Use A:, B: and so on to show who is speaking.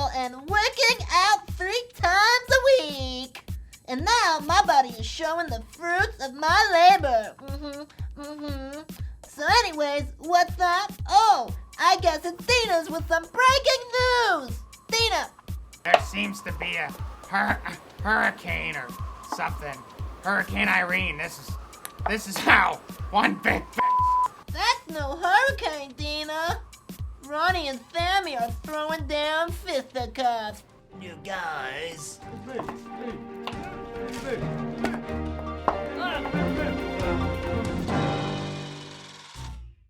A: treadmill and working out 3 times a week. And now my body is showing the fruits of my labor. So anyways, what's up? Oh, I guess it's Deena's with some breaking news. Deena.
B: There seems to be a hurricane or something. Hurricane Irene. This is how one big
A: That's no hurricane, Deena. Ronnie and Sammi are throwing down fisticuffs.
C: You guys.